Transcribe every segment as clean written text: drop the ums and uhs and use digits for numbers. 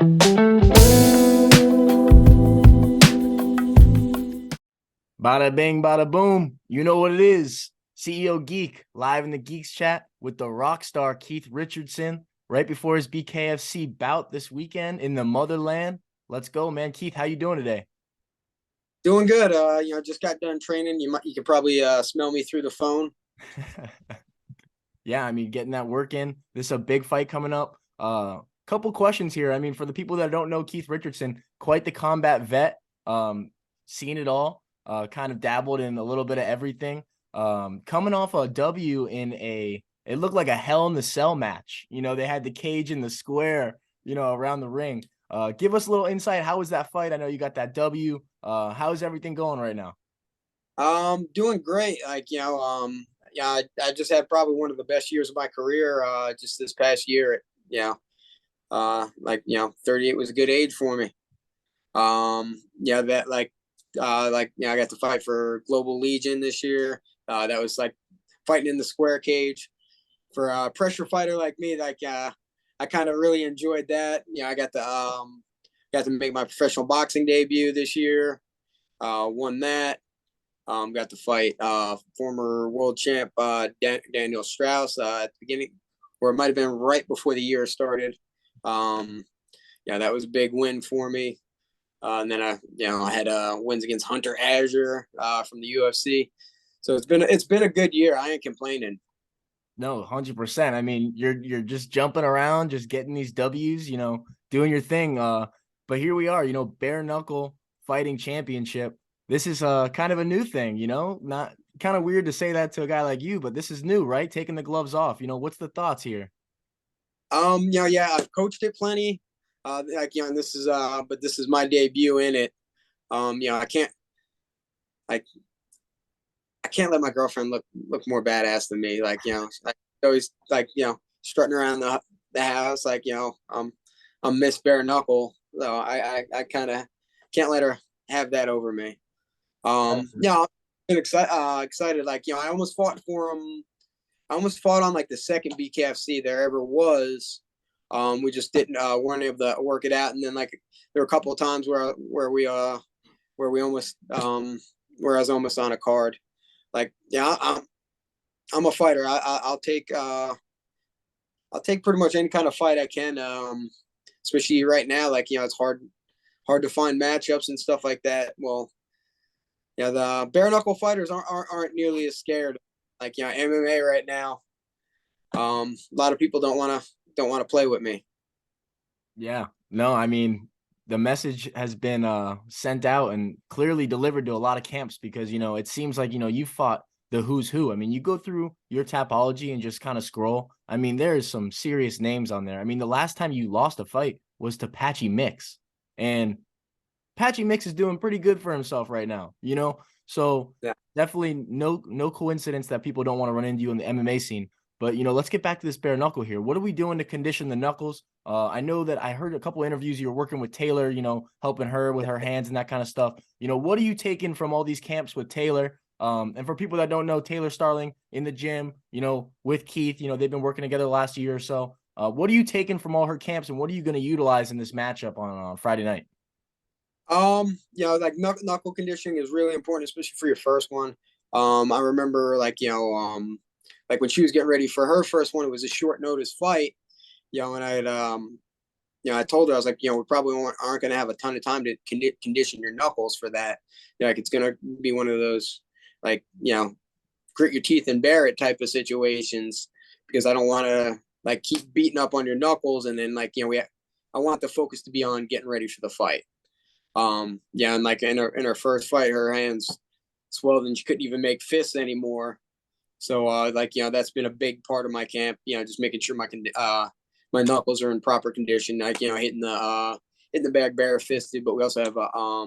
Bada bing, bada boom. You know what it is. CEO Geek live in the Geeks chat with the Rockstar Keith Richardson right before his BKFC bout this weekend in the motherland. Let's go, man. Keith, how you doing today? Doing good. Just got done training. You could probably smell me through the phone. Yeah, I mean, getting that work in. This is a big fight coming up. Couple questions here. I mean, for the people that don't know Keith Richardson, quite the combat vet. Seen it all. Kind of dabbled in a little bit of everything. Coming off a W in it looked like a Hell in the Cell match. You know, they had the cage in the square, around the ring. Give us a little insight. How was that fight? I know you got that W. How's everything going right now? Doing great. I just had probably one of the best years of my career. Just this past year. 38 was a good age for me. I got to fight for Global Legion this year. That was like fighting in the square cage for a pressure fighter like me. I kind of really enjoyed that. I got to make my professional boxing debut this year. Won that. Got to fight former world champ Daniel Strauss at the beginning, or it might have been right before the year started. That was a big win for me. And then I had wins against Hunter Azure from the UFC. So it's been a good year. I ain't complaining. No, 100%. I mean, you're just jumping around, just getting these W's, doing your thing. But here we are, bare knuckle fighting championship. This is kind of a new thing, not kind of weird to say that to a guy like you, but this is new, right? Taking the gloves off. What's the thoughts here? I've coached it plenty. And but this is my debut in it. I can't like I can't let my girlfriend look more badass than me. Always strutting around the house I'm Miss Bare Knuckle. So I kind of can't let her have that over me. I've been excited. I almost fought for him. I almost fought on like the second BKFC there ever was. We just didn't weren't able to work it out, and then there were a couple of times where we almost where I was almost on a card. I'm a fighter. I'll take pretty much any kind of fight I can. Especially right now, it's hard to find matchups and stuff like that. Well, the bare knuckle fighters aren't nearly as scared. MMA right now. A lot of people don't want to play with me. Yeah. No, I mean, the message has been sent out and clearly delivered to a lot of camps because, it seems like, you fought the who's who. I mean, you go through your Tapology and just kind of scroll. I mean, there's some serious names on there. I mean, the last time you lost a fight was to Patchy Mix. And Patchy Mix is doing pretty good for himself right now, So Yeah. definitely no coincidence that people don't want to run into you in the MMA scene. But let's get back to this bare knuckle here. What are we doing to condition the knuckles? I know that I heard a couple of interviews you were working with Taylor, helping her with her hands and that kind of stuff. What are you taking from all these camps with Taylor? And for people that don't know, Taylor Starling in the gym, with Keith, they've been working together the last year or so. What are you taking from all her camps, and what are you going to utilize in this matchup on Friday night? Knuckle conditioning is really important, especially for your first one. I remember when she was getting ready for her first one, it was a short notice fight. And I told her, I was like, we probably aren't going to have a ton of time to condition your knuckles for that. It's going to be one of those, grit your teeth and bear it type of situations, because I don't want to keep beating up on your knuckles. And then I want the focus to be on getting ready for the fight. And in her first fight, her hands swelled and she couldn't even make fists anymore. So that's been a big part of my camp, just making sure my knuckles are in proper condition, hitting the bag bare fisted. But we also have I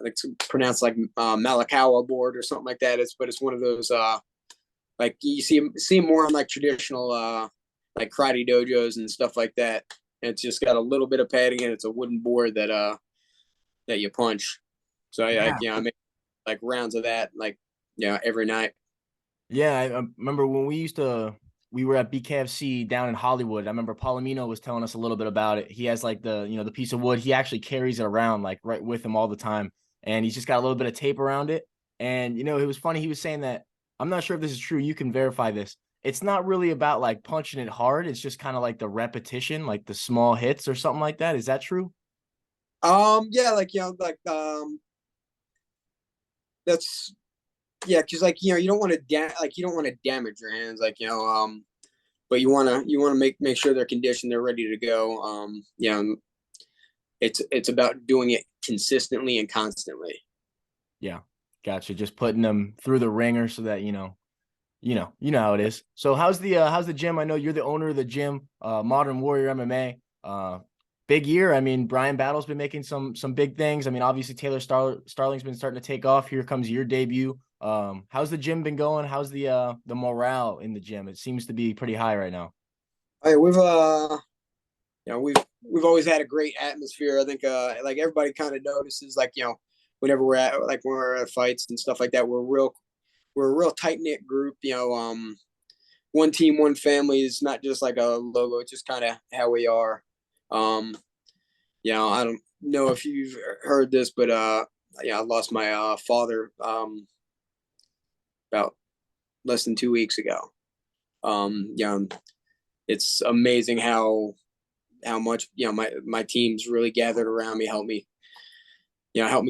think it's pronounced Malakawa board or something like that. It's one of those you see more on traditional karate dojos and stuff like that. And it's just got a little bit of padding, and it's a wooden board that you punch. So I make rounds of that every night. Yeah, I remember when we used to we were at BKFC down in Hollywood. I remember Palomino was telling us a little bit about it. He has like the piece of wood. He actually carries it around like right with him all the time. And he's just got a little bit of tape around it. And, it was funny. He was saying that, I'm not sure if this is true. You can verify this. It's not really about like punching it hard. It's just kind of like the repetition, like the small hits or something like that. Is that true? Yeah, like that's yeah, because like you don't want to you don't want to damage your hands, like but you want to make sure they're conditioned, they're ready to go. It's about doing it consistently and constantly. Yeah, gotcha. Just putting them through the ringer so that how it is. So how's the gym? I know you're the owner of the gym, Modern Warrior MMA. Big year. I mean, Brian Battle's been making some big things. I mean, obviously Taylor Starling's been starting to take off. Here comes your debut. How's the gym been going? How's the morale in the gym? It seems to be pretty high right now. All right, we've always had a great atmosphere. I think like everybody kind of notices, like whenever we're at fights and stuff like that, we're a real tight knit group. One team, one family is not just like a logo. It's just kind of how we are. I don't know if you've heard this, but I lost my father about less than 2 weeks ago. It's amazing how much my team's really gathered around me, help me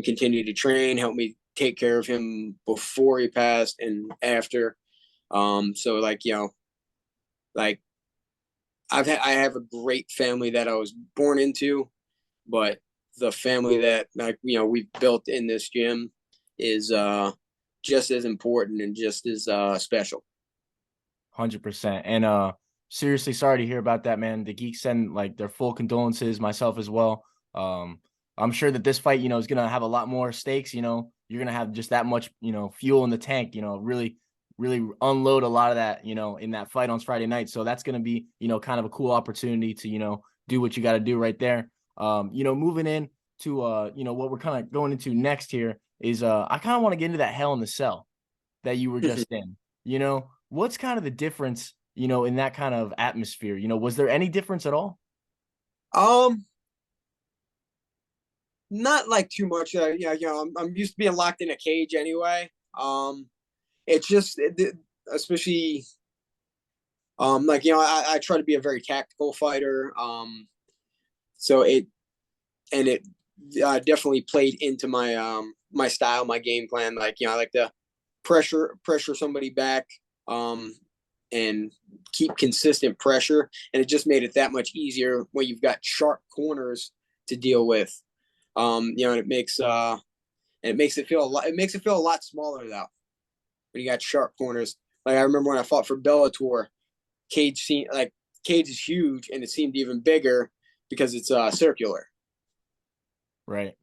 continue to train, help me take care of him before he passed and after. So like I have a great family that I was born into, but the family that we've built in this gym is just as important and just as special. 100%. And seriously, sorry to hear about that, man. The Geeks send like their full condolences, myself as well. I'm sure that this fight, is gonna have a lot more stakes. You're gonna have just that much, fuel in the tank. Really, really unload a lot of that, in that fight on Friday night. So that's gonna be, kind of a cool opportunity to, do what you got to do right there. Moving in to what we're kind of going into next here is I kind of want to get into that Hell in the Cell that you were just in. What's kind of the difference, in that kind of atmosphere? Was there any difference at all? um Not like too much. I'm used to being locked in a cage anyway. It's just especially I try to be a very tactical fighter. So it definitely played into my style, my game plan. I like to pressure somebody back, and keep consistent pressure, and it just made it that much easier when you've got sharp corners to deal with. And it makes it feel a lot smaller though when you got sharp corners. Like I remember when I fought for Bellator, cage is huge, and it seemed even bigger because it's circular. Right.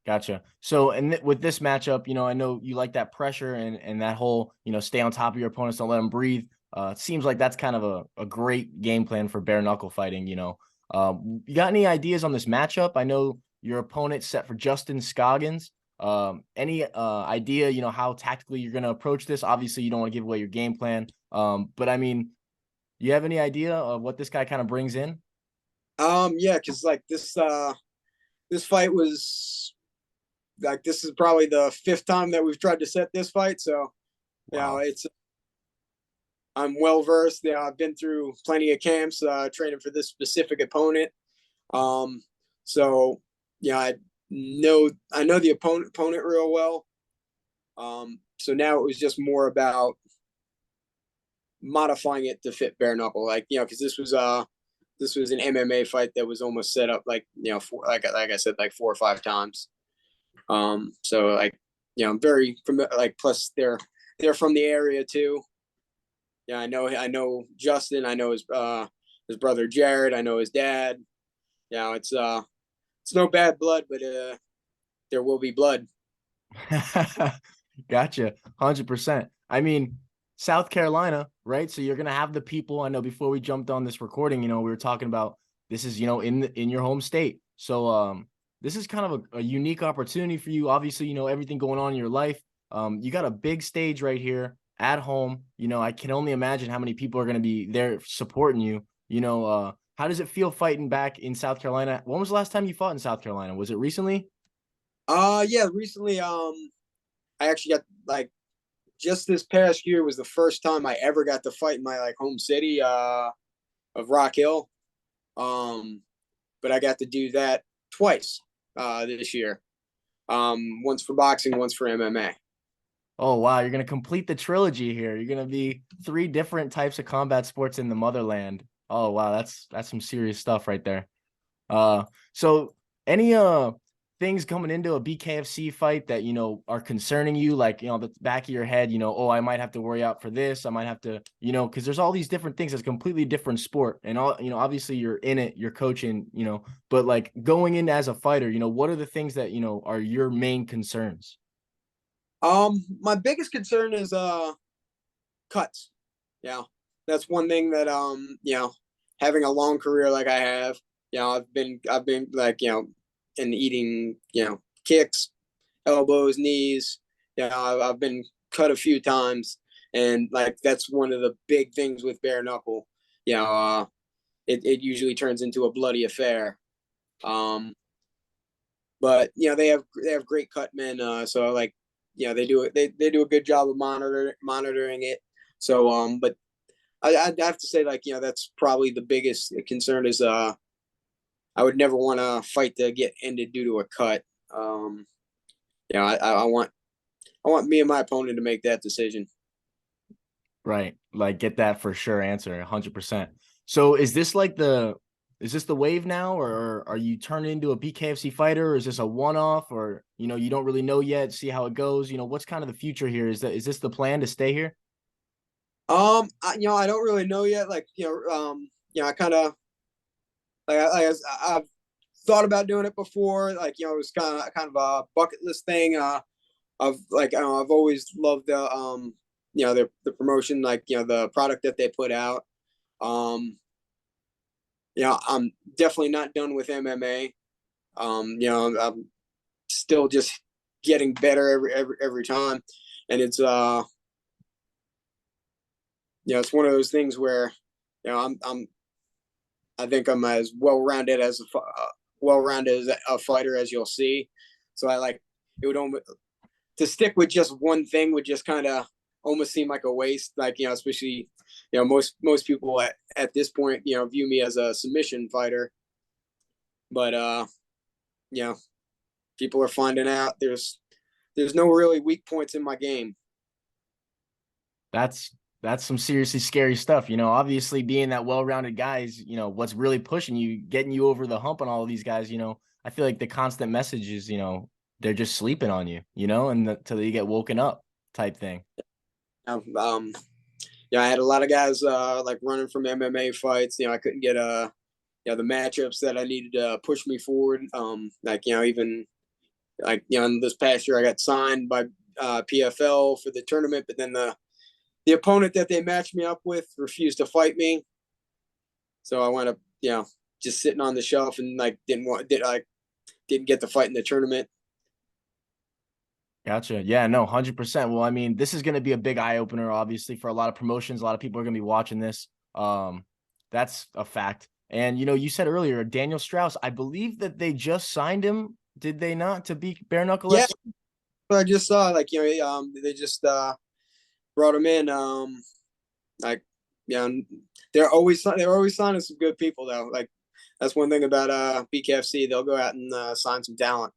Gotcha. So, and with this matchup, I know you like that pressure and that whole, stay on top of your opponents, don't let them breathe. It seems like that's kind of a great game plan for bare knuckle fighting. You got any ideas on this matchup? I know your opponent set for Justin Scoggins. Any idea, how tactically you're going to approach this? Obviously, you don't want to give away your game plan. But I mean, you have any idea of what this guy kind of brings in? Yeah, because like this fight was like this is probably the fifth time that we've tried to set this fight. So Wow. it's I'm well versed. I've been through plenty of camps training for this specific opponent. Um, so I know the opponent real well. So now it was just more about modifying it to fit bare knuckle, because this was an MMA fight that was almost set up like I said, like 4 or 5 times. So I'm very familiar. Like plus they're from the area too. Yeah, I know Justin. I know his brother Jared. I know his dad. It's no bad blood, but there will be blood. Gotcha. 100%. I mean, South Carolina, right? So you're gonna have the people. I know before we jumped on this recording, we were talking about this is, in your home state. So this is kind of a unique opportunity for you. Obviously, everything going on in your life. You got a big stage right here. at home. You know, I can only imagine how many people are going to be there supporting you. You know, how does it feel fighting back in South Carolina? When was the last time you fought in South Carolina? Was it recently? Yeah, recently, I actually got like just this past year was the first time I ever got to fight in my like home city, of Rock Hill. Um, but I got to do that twice, this year. Once for boxing, once for MMA. Oh wow, you're gonna complete the trilogy here. You're gonna be three different types of combat sports in the motherland. Oh wow, that's some serious stuff right there. So any things coming into a BKFC fight that are concerning you, like the back of your head, oh, I might have to worry out for this, I might have to, because there's all these different things. It's a completely different sport, and all obviously you're in it, you're coaching, but like going in as a fighter, what are the things that are your main concerns? My biggest concern is cuts. Yeah, that's one thing that having a long career like I have, I've been like and eating kicks, elbows, knees. I've been cut a few times, and like that's one of the big things with bare knuckle. You know, it usually turns into a bloody affair. Um, but they have great cut men. So like they do a good job of monitoring it. So but I'd have to say like that's probably the biggest concern is I would never want to fight to get ended due to a cut. Um, I want me and my opponent to make that decision. Right. Like get that for sure answer 100%. So is this the wave now, or are you turning into a BKFC fighter, or is this a one-off, or you don't really know yet, see how it goes? What's kind of the future here? Is this the plan to stay here? I don't really know yet. Like, I kind of like I've thought about doing it before. Like, it was kind of a bucket list thing. I've like I've always loved the promotion, like the product that they put out. Um, I'm definitely not done with MMA. I'm still just getting better every time, and it's one of those things where I think I'm as well rounded as a fighter as you'll see. So I like it would almost to stick with just one thing would just kind of almost seem like a waste. Like especially most people at this point view me as a submission fighter, but you know people are finding out there's no really weak points in my game. That's that's some seriously scary stuff. Obviously being that well-rounded guy is, what's really pushing you, getting you over the hump on all of these guys. I feel like the constant message is, they're just sleeping on you, and until you get woken up type thing. I had a lot of guys like running from MMA fights. I couldn't get the matchups that I needed to push me forward. Like even like in this past year I got signed by PFL for the tournament, but then the opponent that they matched me up with refused to fight me, so I wound up just sitting on the shelf and like didn't get the fight in the tournament. Gotcha. Yeah, no, 100%. Well, I mean, this is going to be a big eye opener, obviously, for a lot of promotions. A lot of people are going to be watching this. That's a fact. And, you said earlier, Daniel Strauss, I believe that they just signed him. Did they not to be Bare-Knuckle Yeah, FC? I just saw like they just brought him in. Like they're always signing some good people though. Like that's one thing about BKFC. They'll go out and sign some talent.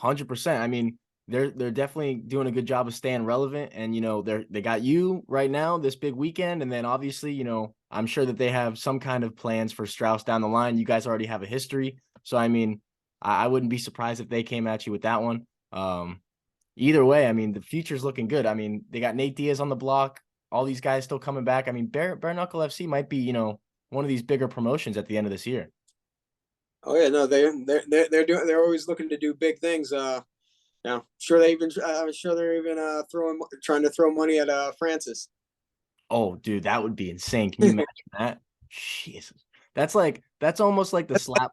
100%. I mean, they're definitely doing a good job of staying relevant, and they got you right now this big weekend, and then obviously I'm sure that they have some kind of plans for Strauss down the line. You guys already have a history, so I mean, I wouldn't be surprised if they came at you with that one. Either way, I mean, the future's looking good. I mean, they got Nate Diaz on the block, all these guys still coming back. I mean, Bare-Knuckle FC might be one of these bigger promotions at the end of this year. Oh yeah, no, they're always looking to do big things. Sure I'm sure they're even trying to throw money at Francis. Oh, dude, that would be insane. Can you imagine that? Jesus. That's almost like the slap.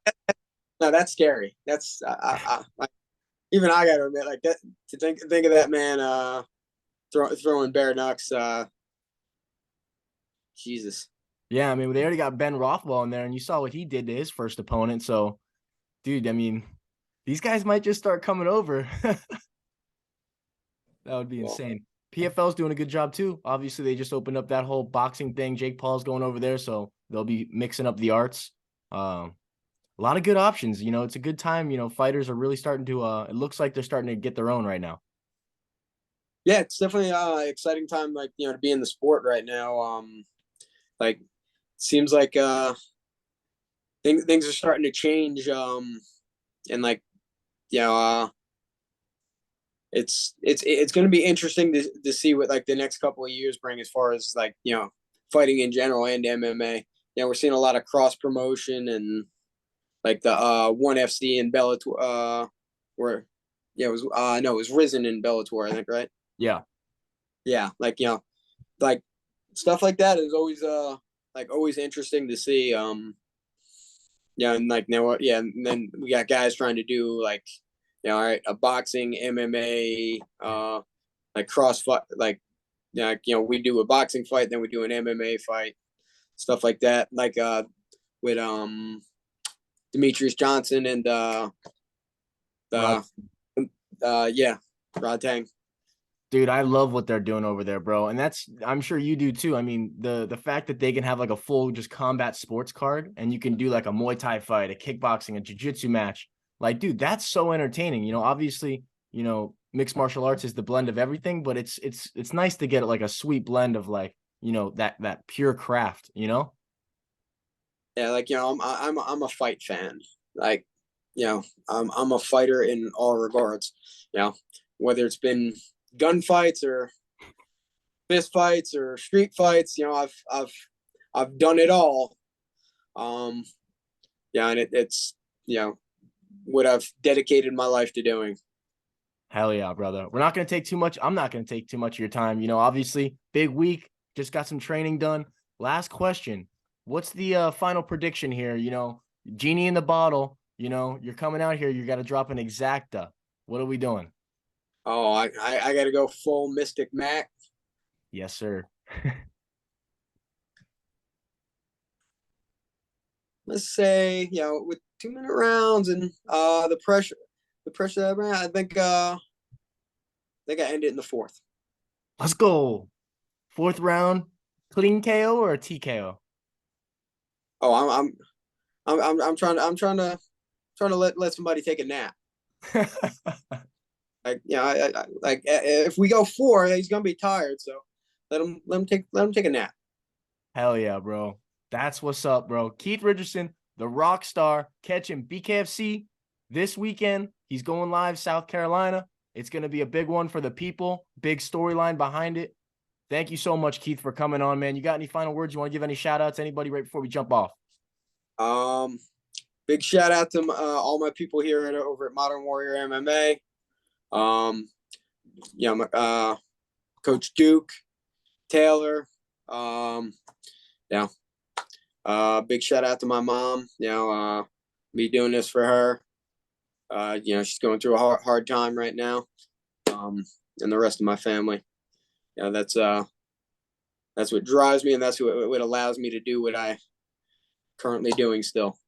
No, that's scary. That's even I got to admit, like that to think of that man. throwing bare knucks. Jesus. Yeah, I mean, they already got Ben Rothwell in there, and you saw what he did to his first opponent. So, dude, I mean, these guys might just start coming over. That would be insane. PFL's doing a good job too. Obviously, they just opened up that whole boxing thing. Jake Paul's going over there, so they'll be mixing up the arts. A lot of good options. You know, it's a good time. You know, fighters are really starting to. It looks like they're starting to get their own right now. Yeah, it's definitely exciting time, like, to be in the sport right now. Like, seems like things are starting to change. And like, you know, it's going to be interesting to see what like the next couple of years bring as far as like, fighting in general and MMA. We're seeing a lot of cross promotion and like the ONE FC and Bellator, where it was no, it was Risen in Bellator, I think, right? Yeah. Yeah, like like stuff like that is always always interesting to see. And like now, yeah, and then we got guys trying to do like, all right, a boxing, MMA, like cross fight, like, we do a boxing fight, then we do an MMA fight, stuff like that. Like with Demetrius Johnson and Rod. yeah, Rod Tang. Dude, I love what they're doing over there, bro. And I'm sure you do too. I mean, the fact that they can have like a full just combat sports card and you can do like a Muay Thai fight, a kickboxing, a jiu-jitsu match. Like, dude, that's so entertaining. You know, obviously, mixed martial arts is the blend of everything, but it's nice to get like a sweet blend of like, that pure craft, Yeah, like, I'm a fight fan. Like, I'm a fighter in all regards. Whether it's been gunfights or fist fights or street fights, I've done it all. And it's what I've dedicated my life to doing. Hell yeah, brother. We're not going to take too much. I'm not going to take too much of your time. Obviously, big week, just got some training done. Last question. What's the final prediction here? Genie in the bottle, you're coming out here. You got to drop an exacta. What are we doing? Oh, I got to go full Mystic Mac. Yes, sir. Let's say, with 2-minute rounds and the pressure that I think I end it in the fourth. Let's go. Fourth round, clean KO or a TKO? Oh, I'm trying to let somebody take a nap. Like, like if we go 4, he's gonna be tired. So let him take a nap. Hell yeah, bro. That's what's up, bro. Keith Richardson, the Rockstar, catching BKFC this weekend. He's going live, South Carolina. It's going to be a big one for the people. Big storyline behind it. Thank you so much, Keith, for coming on, man. You got any final words? You want to give any shout outs to anybody right before we jump off? Big shout out to all my people here over at Modern Warrior MMA. Coach Duke, Taylor. Big shout out to my mom. Me doing this for her. She's going through a hard time right now. And the rest of my family. That's what drives me, and that's what allows me to do what I currently doing still.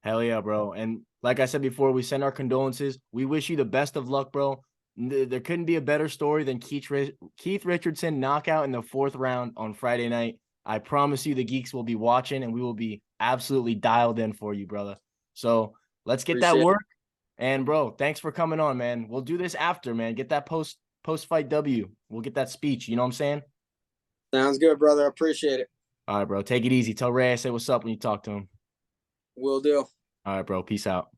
Hell yeah, bro. And like I said before, we send our condolences. We wish you the best of luck, bro. There couldn't be a better story than Keith Richardson knockout in the 4th round on Friday night. I promise you the Geeks will be watching, and we will be absolutely dialed in for you, brother. So let's get that work. And, bro, thanks for coming on, man. We'll do this after, man. Get that post-fight W. We'll get that speech. You know what I'm saying? Sounds good, brother. I appreciate it. All right, bro. Take it easy. Tell Ray I say what's up when you talk to him. Will do. All right, bro. Peace out.